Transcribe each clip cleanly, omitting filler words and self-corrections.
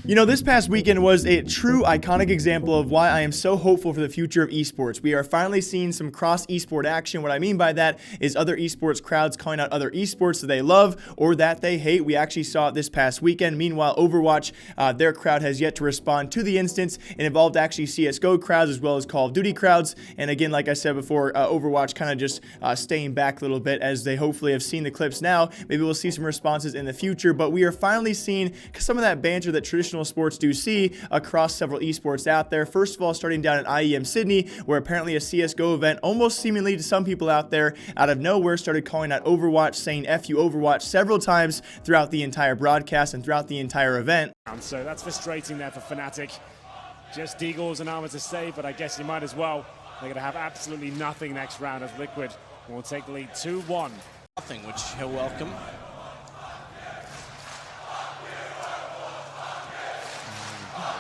You know, this past weekend was a true iconic example of why I am so hopeful for the future of esports. We are finally seeing some cross esport action. What I mean by that is other esports crowds calling out other esports that they love or that they hate. We actually saw it this past weekend. Meanwhile, Overwatch, their crowd has yet to respond to the instance. It involved actually CSGO crowds as well as Call of Duty crowds. And again, like I said before, Overwatch kind of just staying back a little bit as they hopefully have seen the clips now. Maybe we'll see some responses in the future, but we are finally seeing some of that banter that traditional sports do see across several esports out there. First of all, starting down at IEM Sydney, where apparently a CSGO event, almost seemingly to some people out there, out of nowhere started calling out Overwatch, saying F you Overwatch several times throughout the entire broadcast and throughout the entire event. So that's frustrating there for Fnatic. Just Deagle's an armor to save, but I guess you might as well. They're going to have absolutely nothing next round as Liquid will take the lead 2-1. Nothing, which he'll welcome.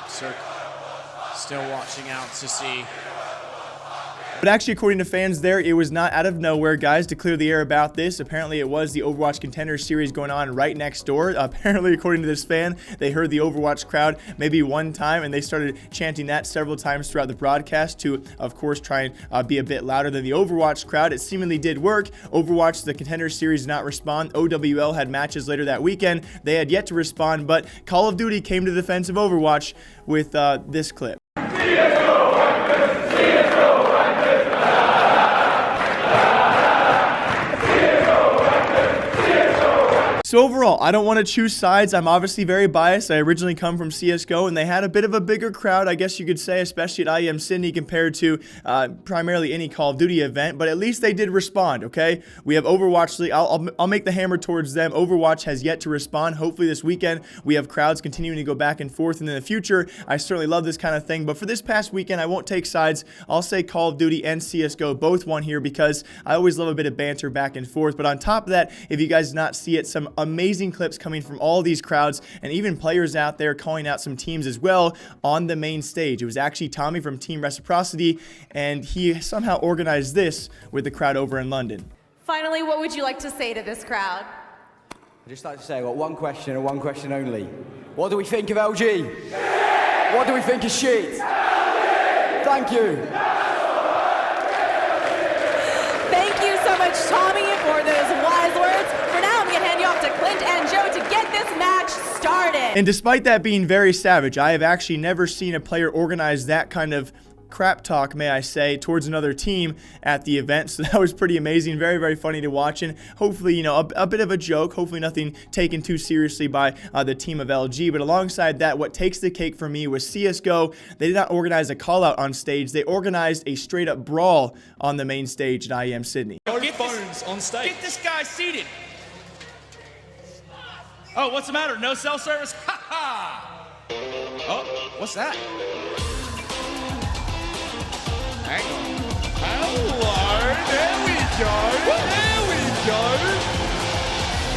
Cirque still watching out to see. But actually, according to fans there, it was not out of nowhere, guys, to clear the air about this. Apparently, it was the Overwatch Contenders series going on right next door. Apparently, according to this fan, they heard the Overwatch crowd maybe one time, and they started chanting that several times throughout the broadcast to, of course, try and be a bit louder than the Overwatch crowd. It seemingly did work. Overwatch, the Contenders series, did not respond. OWL had matches later that weekend. They had yet to respond, but Call of Duty came to the defense of Overwatch with this clip. So overall, I don't want to choose sides. I'm obviously very biased. I originally come from CSGO, and they had a bit of a bigger crowd, I guess you could say, especially at IEM Sydney compared to primarily any Call of Duty event. But at least they did respond, okay? We have Overwatch. I'll make the hammer towards them. Overwatch has yet to respond. Hopefully this weekend we have crowds continuing to go back and forth. And in the future, I certainly love this kind of thing. But for this past weekend, I won't take sides. I'll say Call of Duty and CSGO both won here because I always love a bit of banter back and forth. But on top of that, if you guys did not see it, some amazing clips coming from all these crowds and even players out there calling out some teams as well on the main stage. It was actually Tommy from Team Reciprocity, and he somehow organized this with the crowd over in London. Finally, what would you like to say to this crowd? I'd just like to say I've got one question and one question only. What do we think of LG? Yeah! What do we think of shit? LG! Thank you. Thank you so much, Tommy, for those wise words. For now, I'm going to hand you off to Clint and Joe to get this match started. And despite that being very savage, I have actually never seen a player organize that kind of crap talk, may I say, towards another team at the event. So that was pretty amazing, very, very funny to watch, and hopefully, you know, a bit of a joke, hopefully nothing taken too seriously by the team of LG. But alongside that, what takes the cake for me was CSGO. They did not organize a call out on stage. They organized a straight up brawl on the main stage at IEM Sydney. No phones on stage. Get this guy seated. Oh, what's the matter? No cell service? Ha ha! Oh, what's that? Hang on. Hello, there we go. There we go.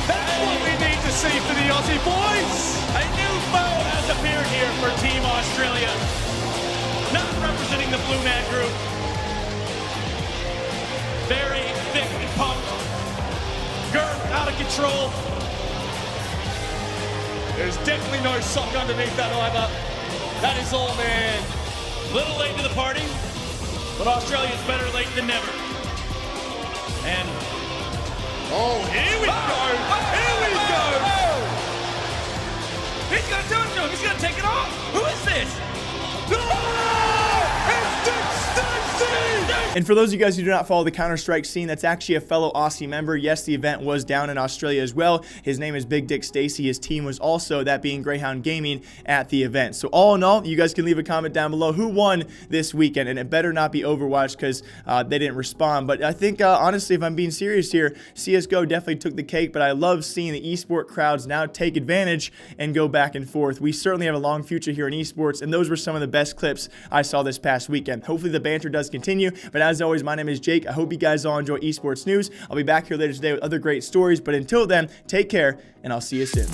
That's what we need to see for the Aussie boys. A new foe has appeared here for Team Australia. Not representing the Blue Man Group. Very thick and pumped. Girth out of control. There's definitely no sock underneath that either. That is all, man. Little late to the party, but Australia's better late than never. And, oh, here we go. Here we go. He's going to do it to him. He's going to take it off. Who is this? And for those of you guys who do not follow the Counter-Strike scene, that's actually a fellow Aussie member. Yes, the event was down in Australia as well. His name is Big Dick Stacy. His team was also, that being Greyhound Gaming, at the event. So all in all, you guys can leave a comment down below who won this weekend. And it better not be Overwatch because they didn't respond. But I think, honestly, if I'm being serious here, CSGO definitely took the cake. But I love seeing the esport crowds now take advantage and go back and forth. We certainly have a long future here in esports, and those were some of the best clips I saw this past weekend. Hopefully the banter does continue. But as always, my name is Jake. I hope you guys all enjoy esports news. I'll be back here later today with other great stories. But until then, take care, and I'll see you soon.